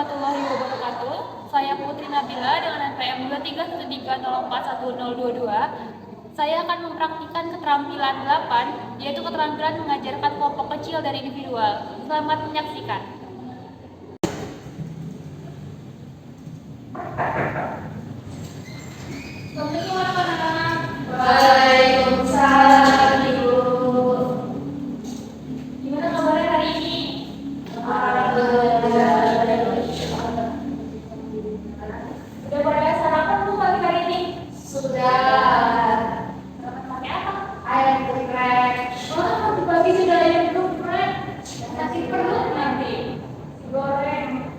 warahmatullahi wabarakatuh. Saya Putri Nabila dengan NPM 2313041022. Saya akan mempraktikkan keterampilan 8, yaitu keterampilan mengajarkan kelompok kecil dan individual. Selamat menyaksikan. Assalamualaikum anak-anak. Waalaikumsalam, Ibu. Gimana kabarnya hari ini? Alhamdulillah. Sudah pada sarapan belum pagi hari ini? Sudah. Pakai apa? Ayam geprek. Wah, pagi-pagi sudah ayam geprek. Nasi perut nanti. Goreng.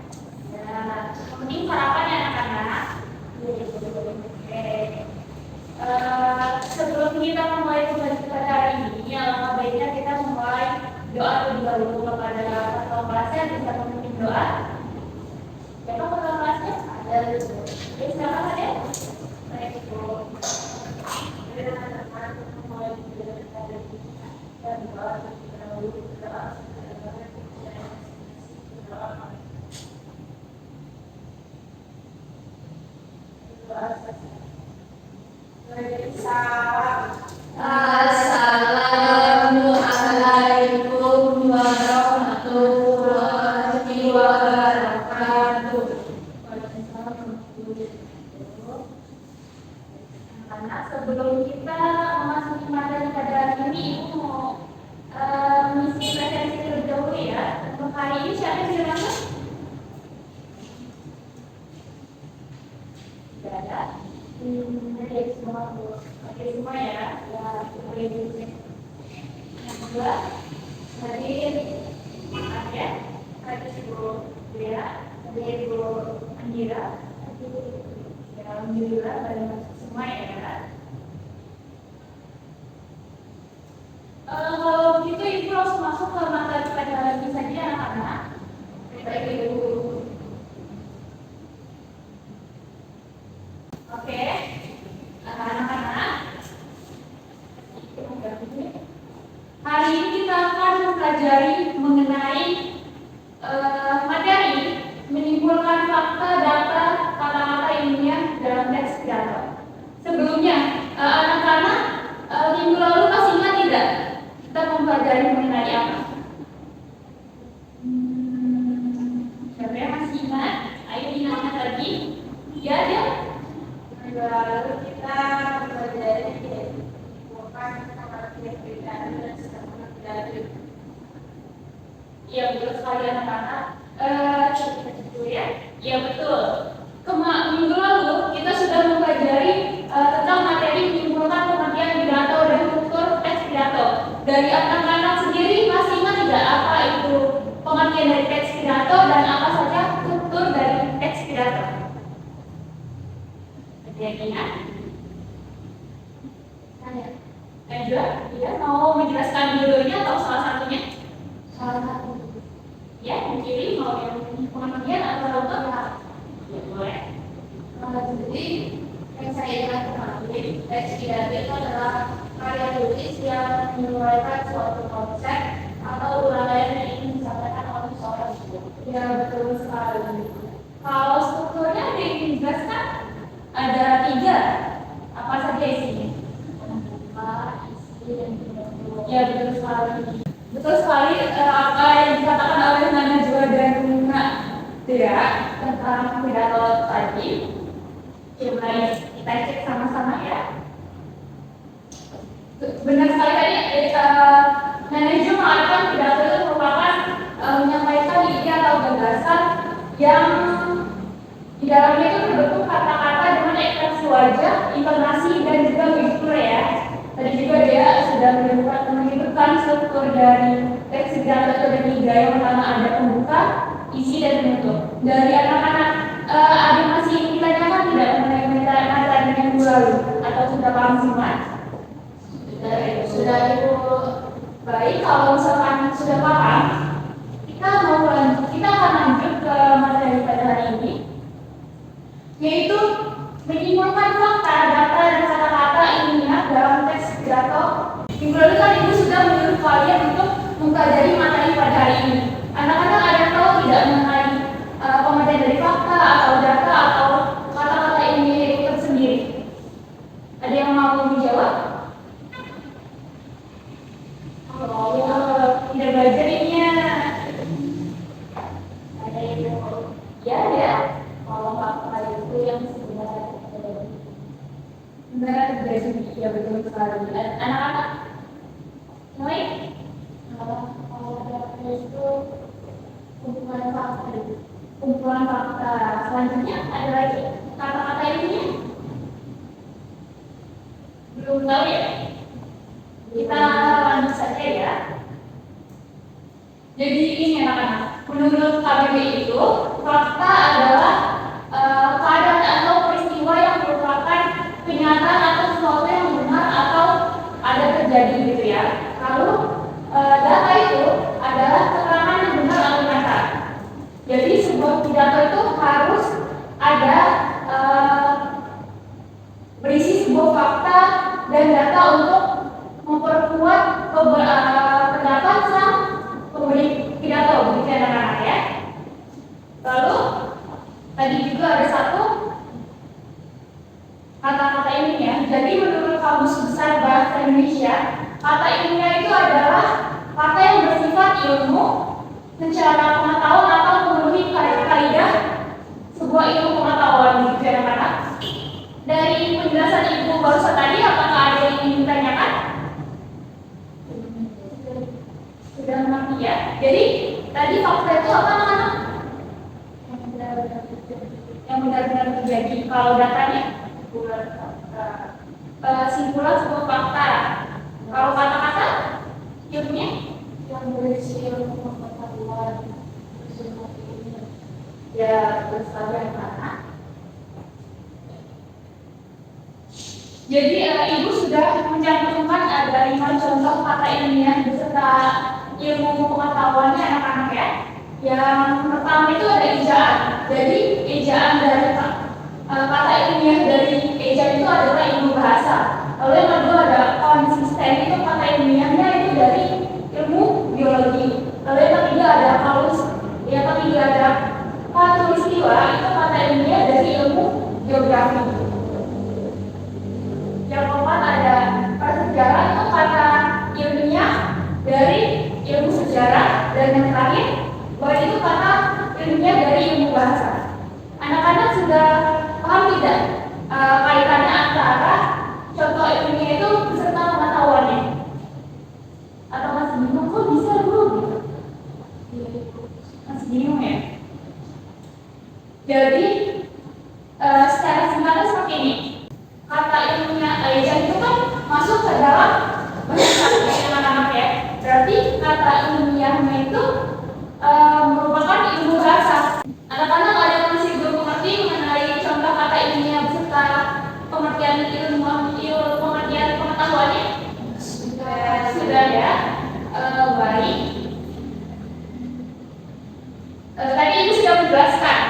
Ya, yang penting sarapan ya anak-anak. Oke. Sebelum kita memulai tugas kita hari ini, alangkah baiknya kita memulai doa terlebih dahulu kepada ketua kelasnya. Bisa memimpin doa. Siapa ketua kelasnya? Ada Ibu. Oke, silakan ada. Baik, Ibu. Assalamualaikum warahmatullahi wabarakatuh. Anak, sebelum kita memasuki materi pada hari ini, Ibu mau mengisi presensi terlebih dahulu ya. Untuk hari ini siapa yang silakan? Tidak ada. Oke, semua Bu. Oke, semua ya. Ya, boleh dulu. Yang kedua, hadir ada Ibu Dea, ada Ibu Andira, ya, alhamdulillah pada masuk semua ya. Kalau begitu Ibu langsung masuk ke materi pada hari ini saja anak-anak. Baik Ibu. Oke, anak-anak. Hari ini kita akan mempelajari mengenai materi menyimpulkan fakta, data, kata-kata ilmiah dalam teks pidato. Sebelumnya, anak-anak minggu lalu masih ingat tidak kita mempelajari mengenai apa? Siapa yang masih ingat? Ayo diingatkan lagi. Ya, dia. Minggu lalu kita mempelajari bukan kata perbedaan dan sistem pidato. Iya betul sekali anak-anak. Ya, iya betul. Minggu lalu kita sudah mempelajari tentang materi menyimpulkan pengertian pidato dan struktur teks pidato. Dari anak-anak sendiri masih ingat tidak apa itu pengertian dari teks pidato dan apa saja struktur dari teks pidato? Ada yang ingat? Saya. Najwa, ya mau menjelaskan dulunya atau salah satunya? Salah satu. Ya, dipilih mau yang pengertian atau struktur? Ya, boleh. Jadi yang saya ingat kemarin, teks pidato itu adalah karya tulis yang menguraikan suatu konsep atau uraian yang ingin disampaikan oleh seorang guru. Ya, betul sekali. Kalau strukturnya dijelaskan ada 3. Apa saja isinya? Isi dan bentuk. Ya, betul sekali. Betul sekali apa yang dikatakan oleh Najwa dan Dea tentang pidato tadi. Coba kita cek sama-sama ya. Benar sekali tadi Najwa mengatakan pidato itu merupakan menyampaikan ide atau gagasan yang di dalamnya itu terbentuk kata-kata dengan ekspresi wajah, intonasi dan juga gestur ya. Tadi juga dia sudah menyebutkan struktur dari teks pidato itu ada 3. Yang pertama ada pembuka, isi dan penutup. Dari anak-anak ada masih ingin ditanyakan tidak mengenai materi minggu lalu atau sudah paham semua? Sudah Ibu. Baik, kalau misalkan sudah paham, kita akan lanjut ke materi pada hari ini, yaitu menyimpulkan fakta, data dan kata-kata ilmiah dalam teks pidato. Minggu lalu kan Ibu sudah menyuruh kalian untuk mempelajari materi pada hari ini. Anak-anak ada yang tahu tidak mengenai pemateri Ya, ya. Kalau fakta itu yang sebenarnya terjadi, ya betul sekali. Anak-anak, mulai. Kalau data itu kumpulan fakta. Kumpulan fakta. Selanjutnya ada lagi kata-kata ini. Belum tahu ya? Kita lanjut saja ya. Jadi ini anak-anak, menurut KBBI itu fakta adalah keadaan atau peristiwa yang merupakan kenyataan atau sesuatu yang benar atau ada terjadi gitu ya. Lalu data itu adalah keterangan yang benar atau nyata. Jadi sebuah pidato itu harus ada berisi sebuah fakta dan data untuk memperkuat pendapat sang pemberi pidato, begitu anak-anak ya. Lalu tadi juga ada satu kata-kata ini ya. Jadi menurut Kamus Besar Bahasa Indonesia, kata ilmiah itu adalah kata yang bersifat ilmu secara pengetahuan atau memenuhi kaidah sebuah ilmu pengetahuan, begitu anak-anak. Dari penjelasan Ibu barusan tadi, apakah ada yang ingin ditanyakan? Sudah mengerti ya. Jadi tadi fakta itu apa anak-anak? Yang benar-benar terjadi. Kalau datanya simpulan sebuah fakta. Kalau kata-kata ilmunya yang berisi ilmu pengetahuan. Ya, bersahabat mana? Jadi Ibu sudah mencantumkan ada 5 contoh kata ilmiah beserta ilmu pengetahuannya anak-anak ya. Yang pertama itu ada ejaan. Jadi ejaan dari kata ilmiah dari ejaan itu adalah ilmu bahasa. Lalu yang kedua ada konsisten, itu kata ilmiahnya itu dari ilmu biologi. Lalu yang ketiga ada kaus. Yang ketiga ada katulistiwa, itu kata ilmiah dari ilmu geografi. Yang keempat ada persejarah, itu kata ilmiah dari ilmu sejarah. Dan yang terakhir bahwa itu kata ilmiah dari ilmu bahasa. Anak-anak sudah paham tidak kaitannya antara contoh ilmiah itu beserta pengetahuannya? Atau masih bingung? Kok bisa dulu gitu? Masih bingung ya? Jadi secara singkatnya seperti ini. Kata ilmiah ejaan itu kan masuk ke dalam bahasa anak-anak ya. Berarti kata ilmiahnya itu merupakan ilmu bahasa. Anak-anak ada yang masih belum mengerti mengenai contoh kata ilmiah beserta pengertian pengertian pengetahuannya? Sudah ya. Baik. Tadi Ibu sudah menjelaskan.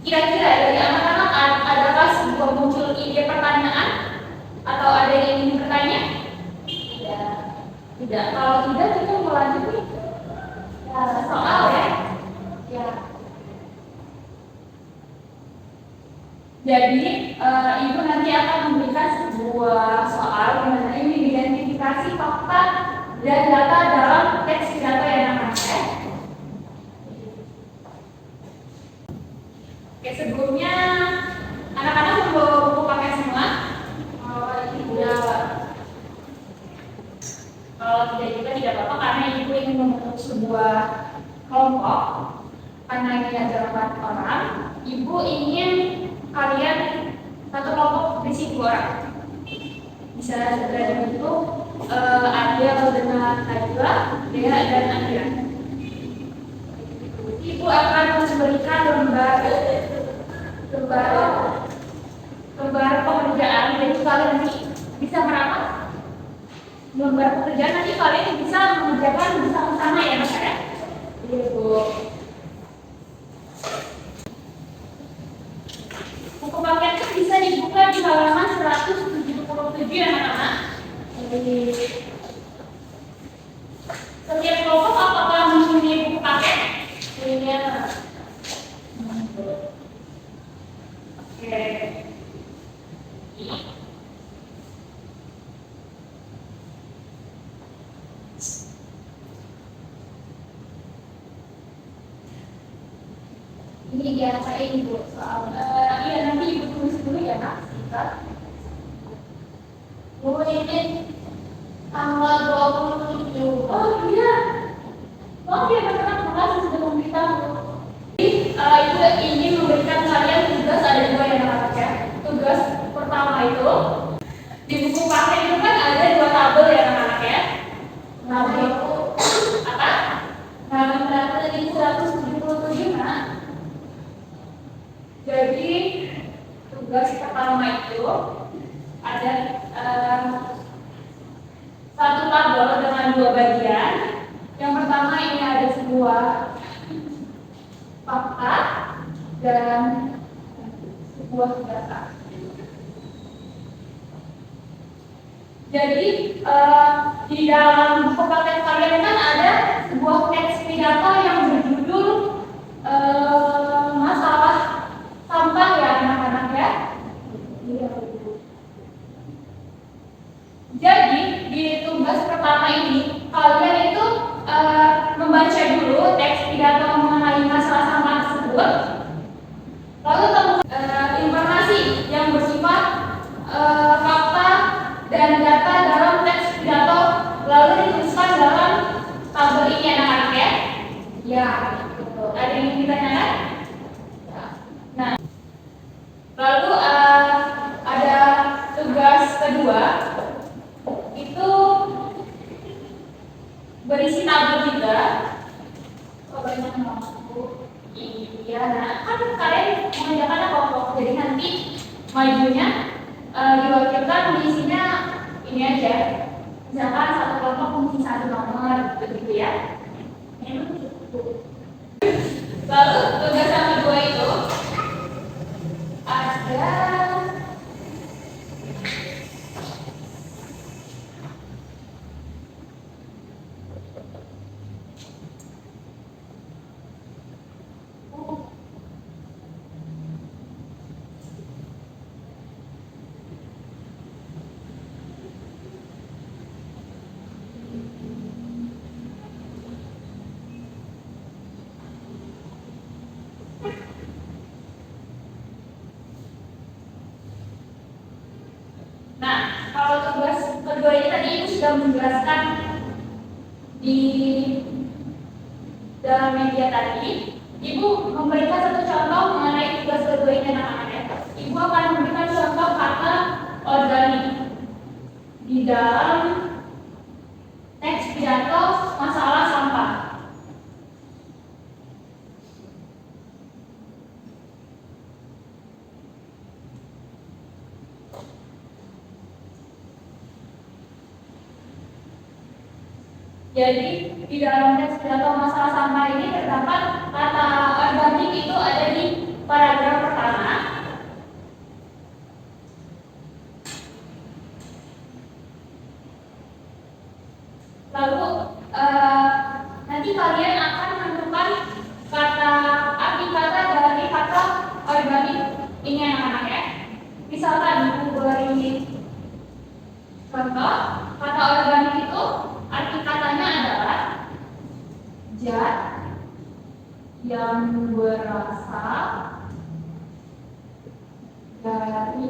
Kira-kira dari anak-anak adakah sebuah muncul ide pertanyaan atau ada yang ingin bertanya? Tidak. Kalau tidak, kita mau lanjut nih. Soal ya. Ya. Jadi Ibu nanti akan memberikan sebuah soal mengenai mengidentifikasi fakta dan data dalam teks pidato yang anak-anak. Oke, sebelumnya anak-anak membawa buku pakai semua? Tidak. Kalau tidak juga tidak apa-apa karena Ibu ingin membentuk sebuah kelompok. Karena ini adalah 4 orang, Ibu ingin kalian satu kelompok berisi 2 orang. Bisa segera dibentuk Adel dengan Najwa, Dea dan Andrea. Ibu akan memberikan lembar pekerjaan, jadi kalian nanti bisa merapat lembar pekerjaan, nanti kalian bisa mengerjakan bersama-sama ya Mas ya. Ibu. Buku paketnya bisa dibuka di halaman 177 ya anak-anak. Setiap kelompok apakah mempunyai buku paket? Iya. Oke. Ini dia saya ibu soal Iya, nanti ibu tulis dulu ya nak, singkat. Bu ini tanggal 27. Oh iya, oh iya benar, makasih sudah memberitahu. Jadi ibu ingin memberikan kalian tugas, ada dua yang anak ya. Tugas pertama itu di buku paket itu kan ada dua tabel ya anak-anak ya. Nah, Tabel apa? Nah, berapa tadi 177 nak? Jadi tugas pertama itu ada satu tabel dengan dua bagian. Yang pertama ini ada sebuah fakta dan sebuah data. Jadi di dalam buku paket kalian kan ada sebuah teks pidato yang berjudul masalah sampah ya anak-anak ya. Iya. Jadi di tugas pertama ini kalian itu membaca dulu teks pidato mengenai masalah sampah tersebut, lalu temukan informasi yang bersifat fakta dan data dalam teks pidato, lalu dituliskan dalam tabel ini anak-anak ya. Ya, betul. Ada yang ditanyakan? Nah, lalu ada tugas kedua itu berisi tabel juga. Oh, banyak Bu. Iya, nah kan kalian mengerjakan kelompok, jadi nanti majunya diwakilkan isinya ini aja. Misalkan satu kelompok mengisi satu nomor begitu ya. Lalu tugas yang kedua itu ada nah, kalau tugas kedua ini tadi Ibu sudah menjelaskan di dalam media tadi. Ibu memberikan satu contoh mengenai tugas kedua ini anak-anak ya. Ibu akan memberikan contoh kata organik di dalam teks pidato masalah sampah. Jadi di dalam teks pidato masalah sampah ini terdapat kata organik itu ada di paragraf pertama. Lalu nanti kalian akan menentukan kata arti kata dari kata organik ini anak-anak ya. Misalkan Ibu beri contoh kata organik itu arti katanya adalah zat yang berasal dari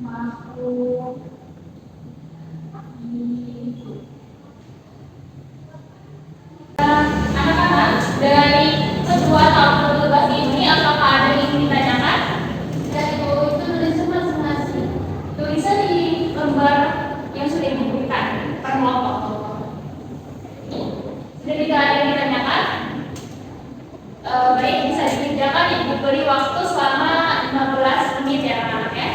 makhluk hidup. Anak-anak, dari kedua tabel tugas ini apakah ada yang ditanyakan? Dan Bu, itu tulisan masing-masing. Tulisan di lembar yang sudah diberikan per kelompok. Sudah tidak ada yang ditanyakan? Baik, bisa dikerjakan. Ibu beri waktu selama 15 menit ya anak-anak ya.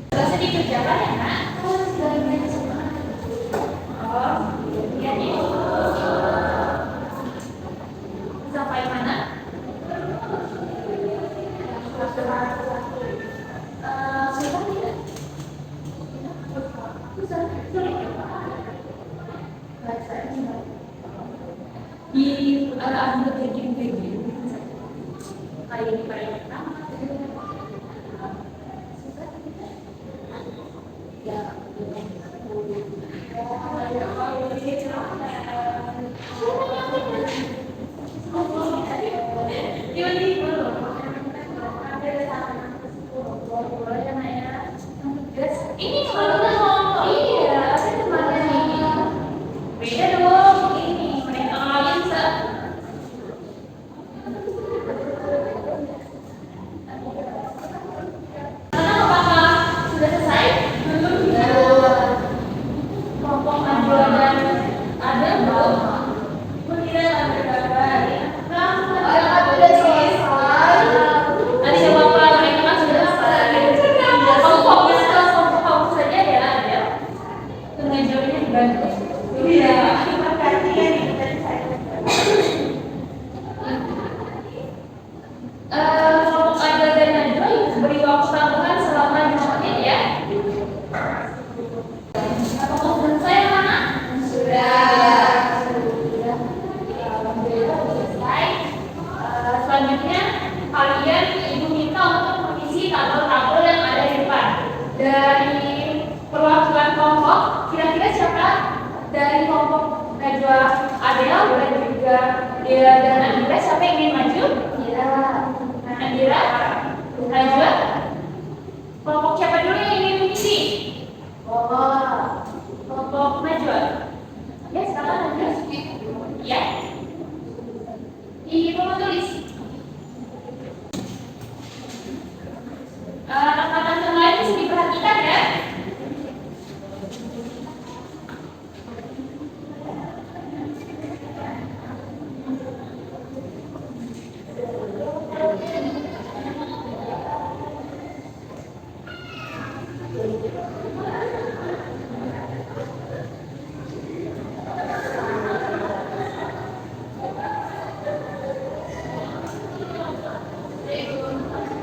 Selesai dikerjakan ya nak? Oh, sudah banyak semangat. Oh, iya nih. Sampai mana? Sudah tidak? Aku bikin video kali ini kali pertama. Ya, ini kalau iya, saya kemarin ini beda dong ini mereka lain apakah sudah selesai? Belum ya. Kelompok ada dan ada belum? Tidak ada gambar. Sudah selesai. Nanti coba Pak, mereka kan sudah selesai. Kamu fokus ke kelompok kamu saja ya, Adel. Pengajarnya dibantu. Iya. Terima kasih ya dari saya. Kelompok Adel dan Najwa beri waktu tambahan selama 5 menit ya. Apakah sudah selesai anak? Sudah. Alhamdulillah sudah selesai. Selanjutnya kalian ibu minta untuk mengisi tabel-tabel yang ada di depan. Dari perwakilan kelompok, kira-kira siapa dari kelompok Najwa Adel dan juga Dela dan Andira, siapa yang ingin maju? Andira, Najwa. Kelompok siapa dulu yang ingin mengisi? Kelompok Najwa. Ya, silakan Najwa. Ya. Ibu mau tulis. Rekan-rekan yang lain bisa diperhatikan ya.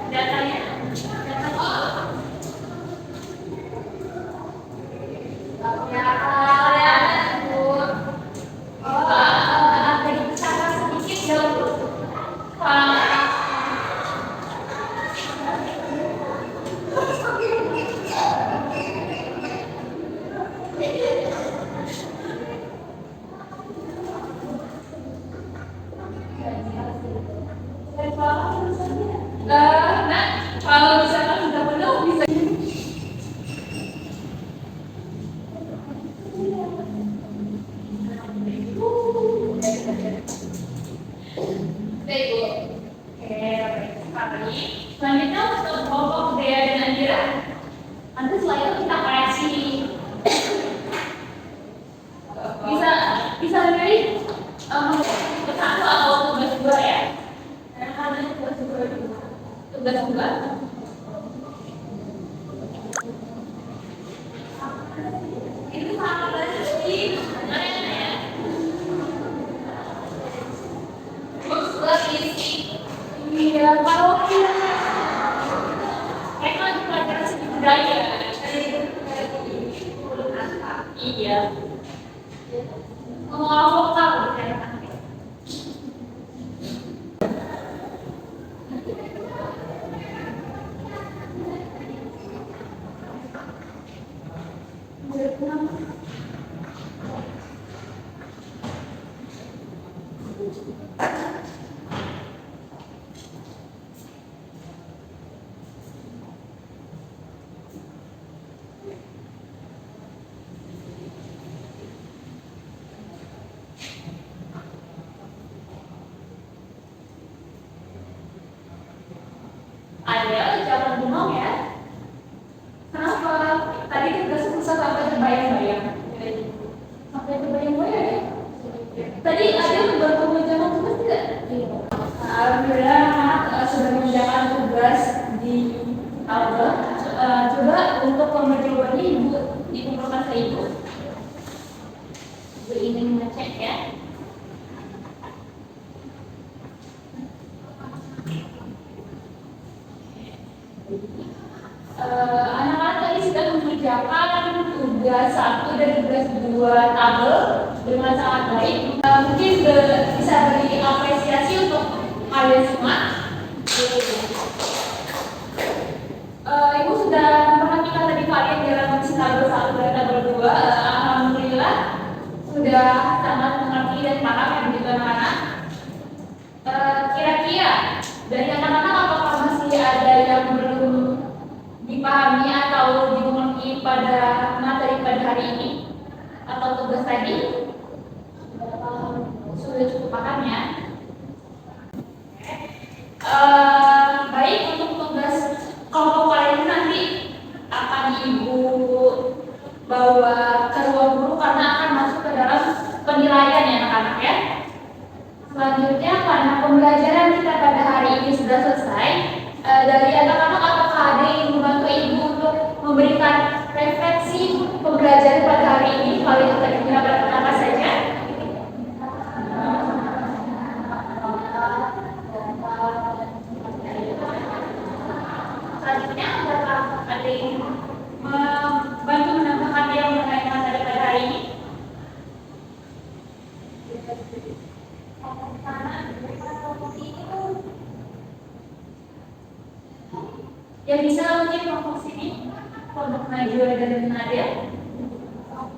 Datanya. Nah, kalau misalkan sudah penuh bisa. Baik, Bu. Oke, sekali. Selanjutnya untuk kelompok Dea dan Andira. Nanti setelah itu kita kasih bisa memilih satu atau tugas dua ya. Karena ada tugas dua. Itu sama banget sih. Ya. Iya, kalau mereka lagi pelajaran seni budaya. Iya. Ngomong vokal kan. Ada, jangan bengong ya. Kenapa? Tadi tugasnya susah sampai terbayang-bayang. Sampai terbayang-bayang ya? Tadi ada membantu mengerjakan tugas tidak? Alhamdulillah sudah mengerjakan tugas di tabel. Coba untuk jawabannya Ibu dikumpulkan ke Ibu. Ibu ingin ngecek ya. Anak-anak tadi sudah mengerjakan tugas satu dan tugas dua tabel dengan sangat baik. Mungkin bisa beri apresiasi untuk kalian semua. Ibu sudah memperhatikan tadi kalian dalam tabel satu dan tabel dua. Alhamdulillah sudah sangat mengerti dan paham ya begitu anak-anak. Kira-kira dari anak-anak apakah masih ada yang belum dipahami atau dimengerti pada materi pada hari ini atau tugas tadi? Sudah cukup paham ya? Baik, untuk tugas kelompok kalian nanti akan ibu bawa ke ruang guru karena akan masuk ke dalam penilaian ya anak-anak ya. Selanjutnya karena pembelajaran kita pada hari ini sudah selesai, dari anak-anak apakah ada yang membantu ibu untuk memberikan refleksi pembelajaran pada hari ini? Kalau itu tadi mendapatkan apa saja? Selanjutnya apakah ada yang membantu menambahkan yang mengenai materi pada hari ini? Yang bisa mungkin kelompok sini, kelompok Najwa dan Nadia.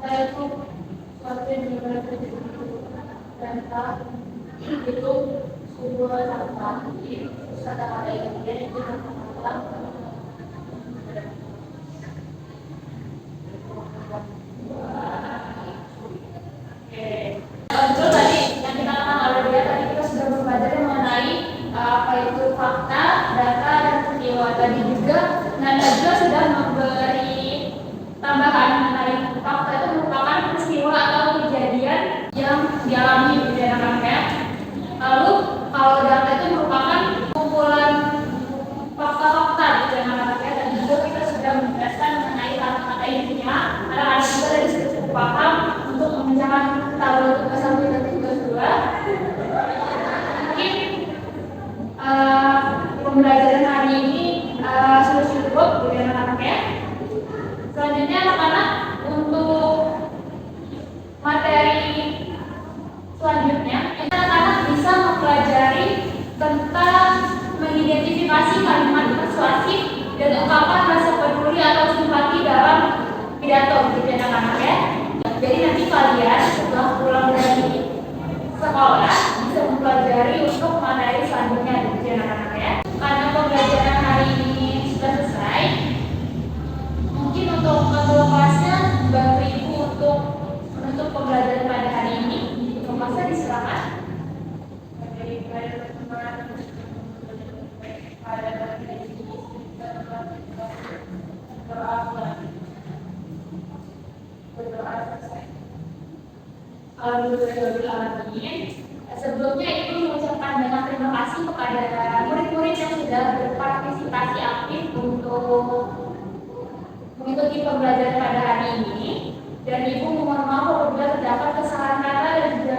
Saya itu suatu yang benar-benar dan itu sebuah kata-kata yang itu betul tadi yang kita lakukan oleh dia tadi kita sudah belajar mengenai apa itu fakta, data, dan peristiwa. Tadi juga Najwa sudah memberi tambahan mengenai fakta itu merupakan peristiwa atau kejadian yang dialami di anak-anak ya. Lalu kalau data itu merupakan kumpulan fakta-fakta di anak-anak ya. Dan juga kita sudah menjelaskan mengenai kata-kata intinya. Anak-anak juga dari situ cukup paham untuk mengerjakan tabel tugas 1 dan tugas 2. Mungkin pembelajaran hari ini sudah cukup bagi anak-anak ya. Selanjutnya anak-anak untuk materi selanjutnya, anak-anak bisa mempelajari tentang mengidentifikasi kalimat persuasif dan ungkapan rasa peduli atau simpati dalam pidato gitu anak-anak ya. Jadi nanti kalian setelah pulang dari sekolah bisa mempelajari untuk materi selanjutnya gitu anak-anak ya. Karena pembelajaran hari ini sudah selesai, mungkin untuk ketua kelasnya bantu ibu untuk menutup pembelajaran pada hari ini. Ketua kelasnya disilakan. Sebelumnya ibu mengucapkan banyak terima kasih kepada murid-murid yang sudah berpartisipasi aktif untuk mengikuti pembelajaran pada hari ini. Dan ibu mohon maaf apabila terdapat kesalahan kata dan juga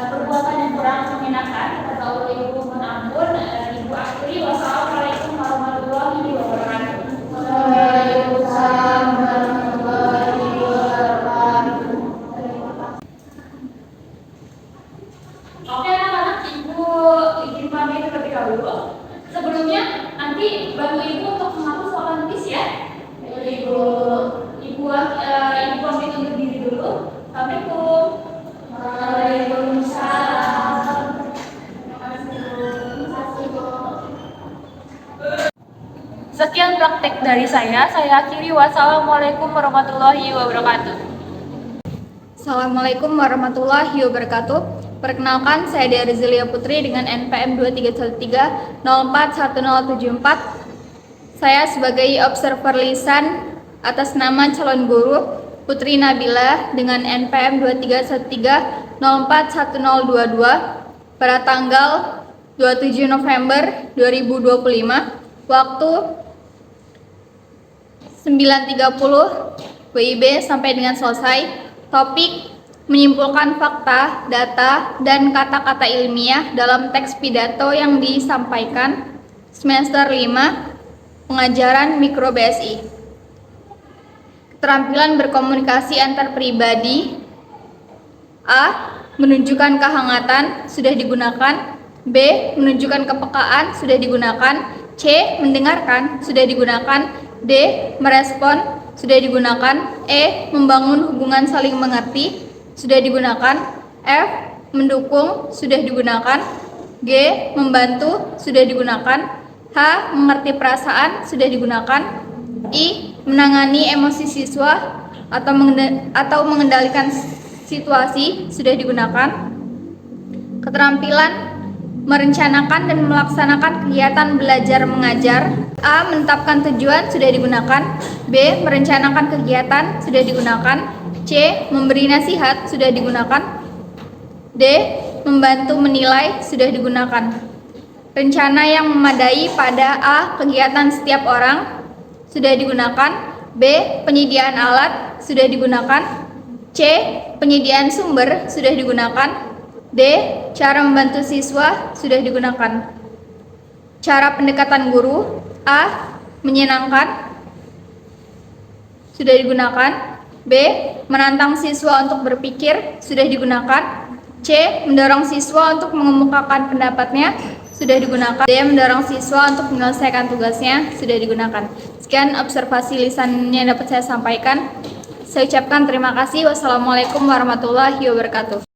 perbuatan yang kurang mengenakan. Kata Allah ibu mohon ampun. Ibu akhiri wassalamualaikum warahmatullahi wabarakatuh. Waalaikumsalam warahmatullahi wabarakatuh. Oke anak-anak, ibu izin pamit terlebih dahulu. Sebelumnya nanti bantu ibu untuk menghapus soal nulis ya. Ibu pamit undur diri dulu. Assalamualaikum. Waalaikumsalam. Sekian praktek dari saya akhiri. Wassalamualaikum warahmatullahi wabarakatuh. Assalamualaikum warahmatullahi wabarakatuh. Perkenalkan, saya Dea Rizelia Putri dengan NPM 2313-041074. Saya sebagai observer lisan atas nama calon guru Putri Nabila dengan NPM 2313-041022 pada tanggal 27 November 2025, waktu 9.30 WIB sampai dengan selesai. Topik: menyimpulkan fakta, data, dan kata-kata ilmiah dalam teks pidato yang disampaikan. Semester 5, pengajaran mikro BSI. Keterampilan berkomunikasi antar pribadi. A. Menunjukkan kehangatan, sudah digunakan. B. Menunjukkan kepekaan, sudah digunakan. C. Mendengarkan, sudah digunakan. D. Merespon, sudah digunakan. E. Membangun hubungan saling mengerti, sudah digunakan. F. Mendukung, sudah digunakan. G. Membantu, sudah digunakan. H. Mengerti perasaan, sudah digunakan. I. Menangani emosi siswa atau mengendalikan situasi, sudah digunakan. Keterampilan merencanakan dan melaksanakan kegiatan belajar mengajar. A. Menetapkan tujuan, sudah digunakan. B. Merencanakan kegiatan, sudah digunakan. C. Memberi nasihat, sudah digunakan. D. Membantu menilai, sudah digunakan. Rencana yang memadai pada A. Kegiatan setiap orang, sudah digunakan. B. Penyediaan alat, sudah digunakan. C. Penyediaan sumber, sudah digunakan. D. Cara membantu siswa, sudah digunakan. Cara pendekatan guru. A. Menyenangkan, sudah digunakan. B. Menantang siswa untuk berpikir, sudah digunakan. C. Mendorong siswa untuk mengemukakan pendapatnya, sudah digunakan. D. Mendorong siswa untuk menyelesaikan tugasnya, sudah digunakan. Sekian observasi lisan yang dapat saya sampaikan. Saya ucapkan terima kasih. Wassalamualaikum warahmatullahi wabarakatuh.